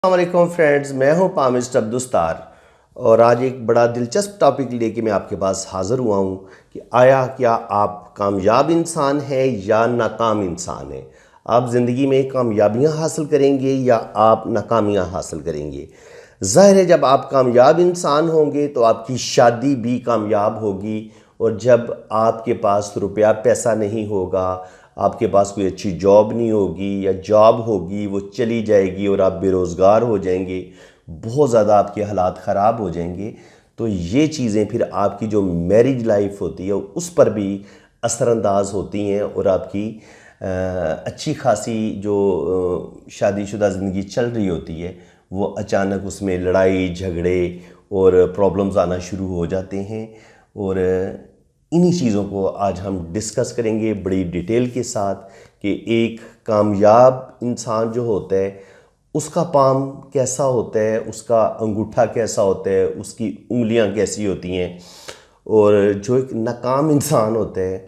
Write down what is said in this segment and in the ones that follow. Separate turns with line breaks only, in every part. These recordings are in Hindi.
अस्सलाम फ्रेंड्स, मैं हूं पामिस्ट अब्दुस्तार और आज एक बड़ा दिलचस्प टॉपिक लेके मैं आपके पास हाज़िर हुआ हूं कि क्या आप कामयाब इंसान हैं या नाकाम इंसान हैं। आप ज़िंदगी में कामयाबियां हासिल करेंगे या आप नाकामियां हासिल करेंगे। ज़ाहिर है, जब आप कामयाब इंसान होंगे तो आपकी शादी भी कामयाब होगी, और जब आपके पास रुपया पैसा नहीं होगा, आपके पास कोई अच्छी जॉब नहीं होगी या जॉब होगी वो चली जाएगी और आप बेरोज़गार हो जाएंगे, बहुत ज़्यादा आपके हालात ख़राब हो जाएंगे, तो ये चीज़ें फिर आपकी जो मैरिज लाइफ होती है उस पर भी असरअंदाज होती हैं और आपकी अच्छी खासी जो शादीशुदा ज़िंदगी चल रही होती है वो अचानक उसमें लड़ाई झगड़े और प्रॉब्लम्स आना शुरू हो जाते हैं। और इन्हीं चीज़ों को आज हम डिस्कस करेंगे बड़ी डिटेल के साथ कि एक कामयाब इंसान जो होता है उसका पाम कैसा होता है, उसका अंगूठा कैसा होता है, उसकी उंगलियां कैसी होती हैं, और जो एक नाकाम इंसान होता है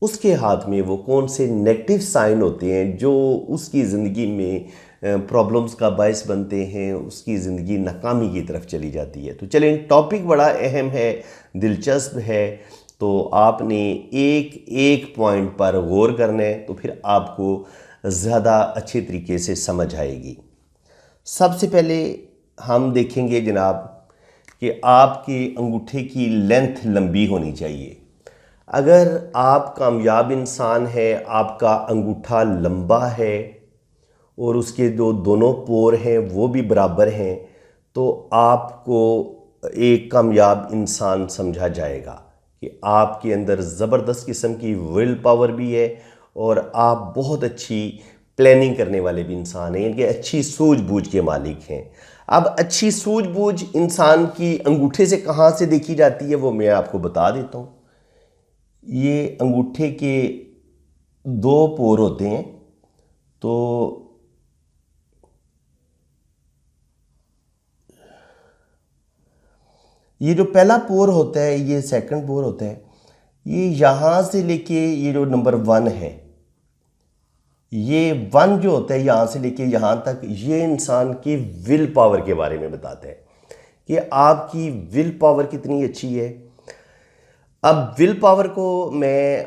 उसके हाथ में वो कौन से नेगेटिव साइन होते हैं जो उसकी ज़िंदगी में प्रॉब्लम्स का बायस बनते हैं, उसकी ज़िंदगी नाकामी की तरफ चली जाती है। तो चलिए, टॉपिक बड़ा अहम है, दिलचस्प है, तो आपने एक एक पॉइंट पर गौर करना है तो फिर आपको ज़्यादा अच्छे तरीके से समझ आएगी। सबसे पहले हम देखेंगे जनाब कि आपके अंगूठे की लेंथ लंबी होनी चाहिए। अगर आप कामयाब इंसान हैं, आपका अंगूठा लंबा है और उसके जो दोनों पोर हैं वो भी बराबर हैं, तो आपको एक कामयाब इंसान समझा जाएगा कि आपके अंदर ज़बरदस्त किस्म की विल पावर भी है और आप बहुत अच्छी प्लानिंग करने वाले भी इंसान हैं, यानी अच्छी सूझबूझ के मालिक हैं। अब अच्छी सूझबूझ इंसान की अंगूठे से कहाँ से देखी जाती है वो मैं आपको बता देता हूँ। ये अंगूठे के दो पोर होते हैं, तो ये जो पहला पोर होता है, ये सेकंड पोर होता है, ये यहाँ से लेके ये जो नंबर 1 है, ये 1 जो होता है यहाँ से लेके यहाँ तक, ये इंसान की विल पावर के बारे में बताता है कि आपकी विल पावर कितनी अच्छी है। अब विल पावर को मैं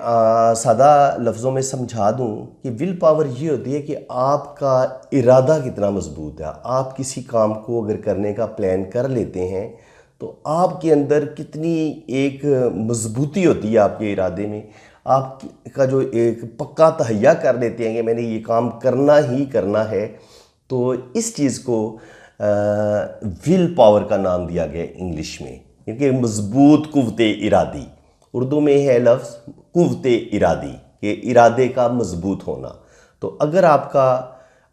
सादा लफ्ज़ों में समझा दूं कि विल पावर ये होती है कि आपका इरादा कितना मजबूत है। आप किसी काम को अगर करने का प्लान कर लेते हैं तो आपके अंदर कितनी एक मजबूती होती है आपके इरादे में, आपका जो एक पक्का तहैया कर लेते हैं कि मैंने ये काम करना ही करना है। तो इस चीज़ को विल पावर का नाम दिया गया इंग्लिश में, क्योंकि मजबूत कुव्वते इरादी, उर्दू में है लफ्ज़ कुव्वते इरादी, के इरादे का मजबूत होना। तो अगर आपका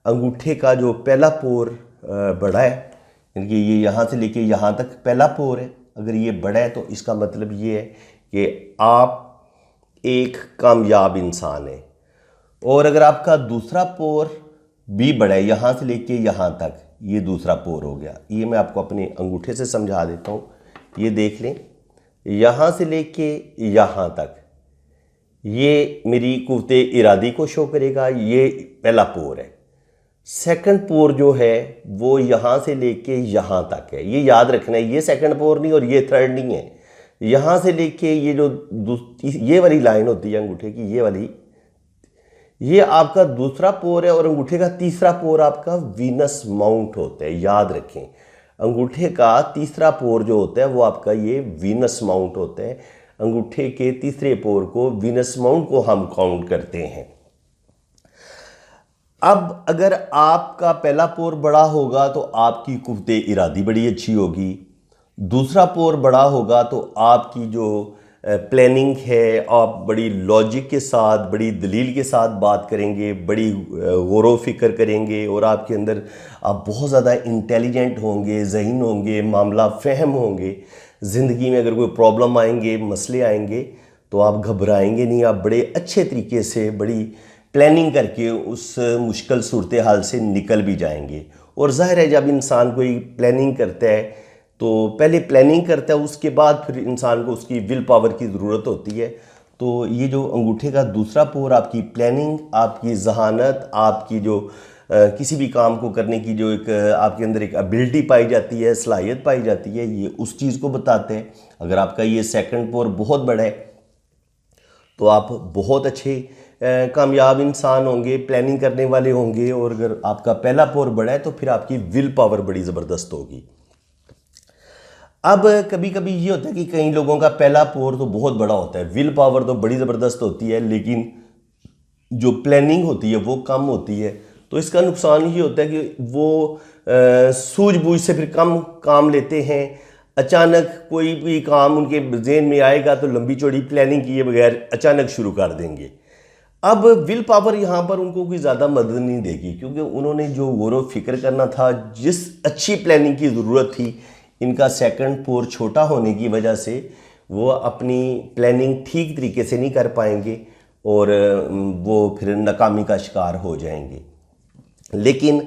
अंगूठे का जो पहला पोर बड़ा है, यानी कि ये यहाँ से लेके यहाँ तक पहला पोर है, अगर ये बड़ा है तो इसका मतलब ये है कि आप एक कामयाब इंसान हैं। और अगर आपका दूसरा पोर भी बड़ा है, यहाँ से लेके यहाँ तक, ये दूसरा पोर हो गया। ये मैं आपको अपने अंगूठे से समझा देता हूँ। ये देख लें, यहाँ से लेके यहाँ तक ये मेरी कुव्वते इरादी को शो करेगा, ये पहला पोर है। सेकंड पोर जो है वो यहाँ से लेके यहाँ तक है, ये याद रखना है, ये सेकंड पोर नहीं और ये थर्ड नहीं है। यहाँ से लेके ये जो ये वाली लाइन होती है अंगूठे की, ये वाली, ये आपका दूसरा पोर है। और अंगूठे का तीसरा पोर आपका वीनस माउंट होता है, याद रखें। अंगूठे का तीसरा पोर जो होता है वो आपका ये वीनस माउंट होता है। अंगूठे के तीसरे पोर को, वीनस माउंट को हम काउंट करते हैं। अब अगर आपका पहला पोर बड़ा होगा तो आपकी कुव्वते इरादी बड़ी अच्छी होगी, दूसरा पोर बड़ा होगा तो आपकी जो प्लानिंग है, आप बड़ी लॉजिक के साथ, बड़ी दलील के साथ बात करेंगे, बड़ी गौर फिक्र करेंगे, और आपके अंदर आप बहुत ज़्यादा इंटेलिजेंट होंगे, ज़हीन होंगे, मामला फ़हम होंगे। ज़िंदगी में अगर कोई प्रॉब्लम आएंगे, मसले आएंगे, तो आप घबराएंगे नहीं, आप बड़े अच्छे तरीके से बड़ी प्लानिंग करके उस मुश्किल सूरत हाल से निकल भी जाएंगे। और ज़ाहिर है, जब इंसान कोई प्लानिंग करता है तो पहले प्लानिंग करता है, उसके बाद फिर इंसान को उसकी विल पावर की ज़रूरत होती है। तो ये जो अंगूठे का दूसरा पोर, आपकी प्लानिंग, आपकी जहानत, आपकी जो किसी भी काम को करने की जो एक आपके अंदर एक एबिलिटी पाई जाती है, सलाहियत पाई जाती है, ये उस चीज़ को बताते हैं। अगर आपका ये सेकंड पोर बहुत बड़ा है तो आप बहुत अच्छे कामयाब इंसान होंगे, प्लानिंग करने वाले होंगे। और अगर आपका पहला पोर बड़ा है तो फिर आपकी विल पावर बड़ी ज़बरदस्त होगी। अब कभी कभी ये होता है कि कई लोगों का पहला पोर तो बहुत बड़ा होता है, विल पावर तो बड़ी ज़बरदस्त होती है, लेकिन जो प्लानिंग होती है वो कम होती है। तो इसका नुकसान ये होता है कि वो सूझबूझ से फिर कम काम लेते हैं। अचानक कोई भी काम उनके जहन में आएगा तो लंबी चौड़ी प्लानिंग किए बगैर अचानक शुरू कर देंगे। अब विल पावर यहाँ पर उनको कोई ज़्यादा मदद नहीं देगी, क्योंकि उन्होंने जो गौर व फिक्र करना था, जिस अच्छी प्लानिंग की ज़रूरत थी, इनका सेकंड पोर छोटा होने की वजह से वो अपनी प्लानिंग ठीक तरीके से नहीं कर पाएंगे और वो फिर नाकामी का शिकार हो जाएंगे। लेकिन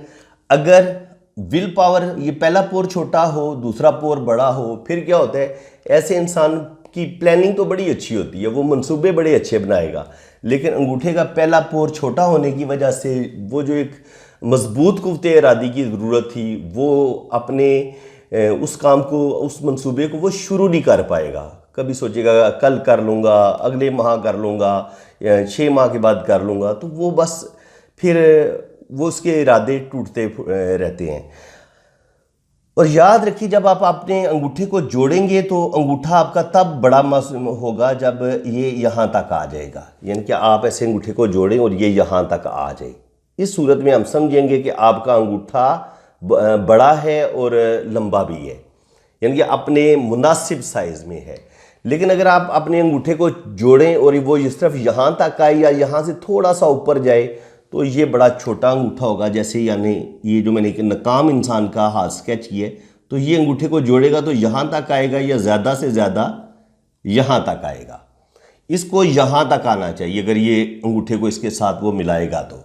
अगर विल पावर, ये पहला पोर छोटा हो, दूसरा पोर बड़ा हो, फिर क्या होता है, ऐसे इंसान की प्लानिंग तो बड़ी अच्छी होती है, वो मंसूबे बड़े अच्छे बनाएगा, लेकिन अंगूठे का पहला पोर छोटा होने की वजह से वो जो एक मजबूत कुव्वते इरादी की ज़रूरत थी, वो अपने उस काम को, उस मंसूबे को वो शुरू नहीं कर पाएगा। कभी सोचेगा कल कर लूँगा, अगले माह कर लूँगा, या 6 माह के बाद कर लूँगा, तो वो बस फिर वो उसके इरादे टूटते रहते हैं। और याद रखिए, जब आप अपने अंगूठे को जोड़ेंगे तो अंगूठा आपका तब बड़ा होगा जब ये यहाँ तक आ जाएगा, यानी कि आप ऐसे अंगूठे को जोड़ें और ये यहाँ तक आ जाए। इस सूरत में हम समझेंगे कि आपका अंगूठा बड़ा है और लंबा भी है, यानी कि अपने मुनासिब साइज़ में है। लेकिन अगर आप अपने अंगूठे को जोड़ें और वो इस तरफ यहाँ तक आए या यहाँ से थोड़ा सा ऊपर जाए तो ये बड़ा छोटा अंगूठा होगा। जैसे यानी ये जो मैंने एक नाकाम इंसान का हाथ स्केच किया है, तो ये अंगूठे को जोड़ेगा तो यहाँ तक आएगा या ज़्यादा से ज़्यादा यहाँ तक आएगा। इसको यहाँ तक आना चाहिए अगर ये अंगूठे को इसके साथ वो मिलाएगा तो।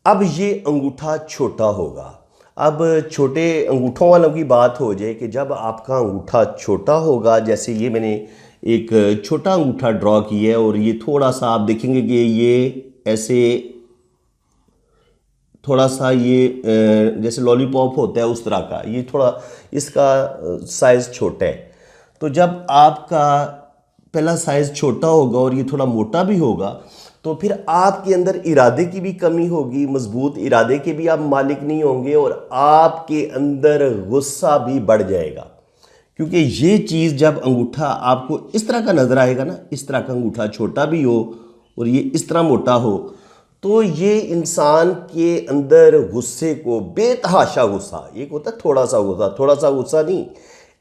अब ये अंगूठा छोटा होगा। अब छोटे अंगूठों वालों की बात हो जाए कि जब आपका अंगूठा छोटा होगा, जैसे ये मैंने एक छोटा अंगूठा ड्रॉ किया है और ये थोड़ा सा आप देखेंगे कि ये ऐसे थोड़ा सा ये जैसे लॉलीपॉप होता है उस तरह का, ये थोड़ा इसका साइज़ छोटा है। तो जब आपका पहला साइज़ छोटा होगा और ये थोड़ा मोटा भी होगा तो फिर आपके अंदर इरादे की भी कमी होगी, मजबूत इरादे के भी आप मालिक नहीं होंगे और आपके अंदर गुस्सा भी बढ़ जाएगा। क्योंकि ये चीज़ जब अंगूठा आपको इस तरह का नज़र आएगा ना, इस तरह का अंगूठा छोटा भी हो और ये इस तरह मोटा हो, तो ये इंसान के अंदर गुस्से को, बेतहाशा गुस्सा, एक होता है थोड़ा सा गुस्सा नहीं,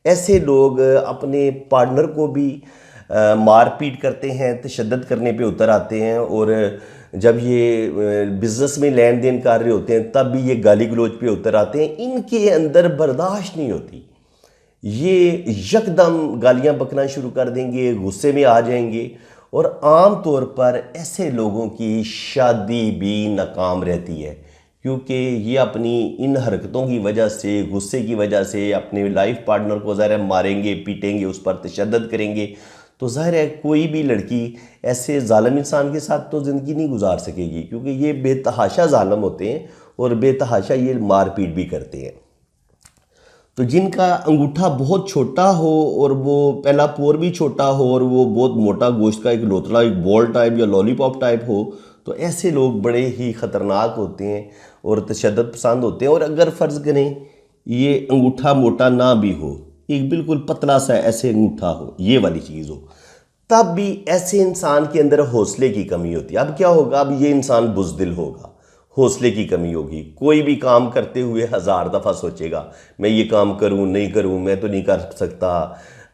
ऐसे लोग अपने पार्टनर को भी मारपीट करते हैं, तशद्दुद करने पे उतर आते हैं। और जब ये बिज़नेस में लेन देन कर रहे होते हैं तब भी ये गाली गलौज पे उतर आते हैं। इनके अंदर बर्दाश्त नहीं होती, ये यकदम गालियां बकना शुरू कर देंगे, गुस्से में आ जाएंगे। और आम तौर पर ऐसे लोगों की शादी भी नाकाम रहती है, क्योंकि ये अपनी इन हरकतों की वजह से, गुस्से की वजह से अपने लाइफ पार्टनर को ज़ाहिर है मारेंगे, पीटेंगे, उस पर तशद्दुद करेंगे। तो ज़ाहिर है कोई भी लड़की ऐसे ज़ालिम इंसान के साथ तो ज़िंदगी नहीं गुजार सकेगी, क्योंकि ये बेतहाशा ज़ालिम होते हैं और बेतहाशा ये मारपीट भी करते हैं। तो जिनका अंगूठा बहुत छोटा हो और वो पहला पोर भी छोटा हो और वो बहुत मोटा गोश्त का एक लोथड़ा, एक बॉल टाइप या लॉलीपॉप टाइप हो, तो ऐसे लोग बड़े ही ख़तरनाक होते हैं और तशद्दुद पसंद होते हैं। और अगर फ़र्ज़ करें ये अंगूठा मोटा ना भी हो, एक बिल्कुल पतला सा ऐसे अंगूठा हो, ये वाली चीज़ हो, तब भी ऐसे इंसान के अंदर हौसले की कमी होती है। अब क्या होगा, अब ये इंसान बुज़दिल होगा, हौसले की कमी होगी। कोई भी काम करते हुए 1000 दफ़ा सोचेगा मैं ये काम करूं नहीं करूं, मैं तो नहीं कर सकता,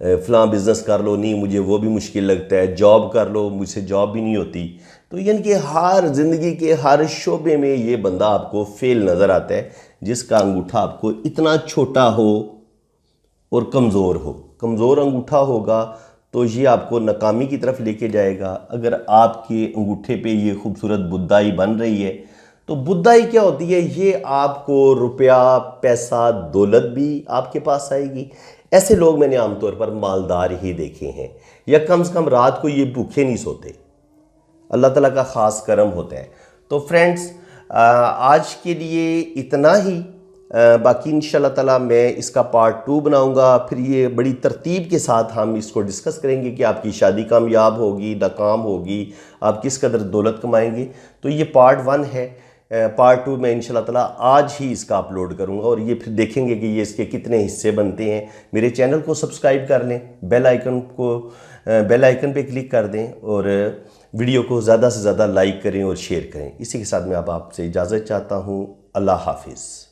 फ़लाँ बिज़नेस कर लो, नहीं मुझे वो भी मुश्किल लगता है, जॉब कर लो, मुझसे जॉब भी नहीं होती। तो यानी कि हर ज़िंदगी के हर शोबे में ये बंदा आपको फेल नज़र आता है, जिसका अंगूठा आपको इतना छोटा हो और कमज़ोर हो। कमज़ोर अंगूठा होगा तो ये आपको नाकामी की तरफ लेके जाएगा। अगर आपके अंगूठे पे ये खूबसूरत बुद्धाई बन रही है, तो बुद्धाई क्या होती है, ये आपको रुपया, पैसा, दौलत भी आपके पास आएगी। ऐसे लोग मैंने आमतौर पर मालदार ही देखे हैं, या कम से कम रात को ये भूखे नहीं सोते, अल्लाह ताला का ख़ास करम होता है। तो फ्रेंड्स, आज के लिए इतना ही। बाकी इंशाल्लाह ताला मैं इसका पार्ट 2 बनाऊंगा, फिर ये बड़ी तरतीब के साथ हम इसको डिस्कस करेंगे कि आपकी शादी कामयाब होगी, नाकाम होगी, आप किस कदर दौलत कमाएंगे। तो ये पार्ट 1 है। पार्ट 2 में इंशाल्लाह ताला आज ही इसका अपलोड करूंगा और ये फिर देखेंगे कि ये इसके कितने हिस्से बनते हैं। मेरे चैनल को सब्सक्राइब कर लें, बेल आइकन पे क्लिक कर दें और वीडियो को ज़्यादा से ज़्यादा लाइक करें और शेयर करें। इसी के साथ मैं अब आपसे इजाज़त चाहता हूँ। अल्लाह हाफिज़।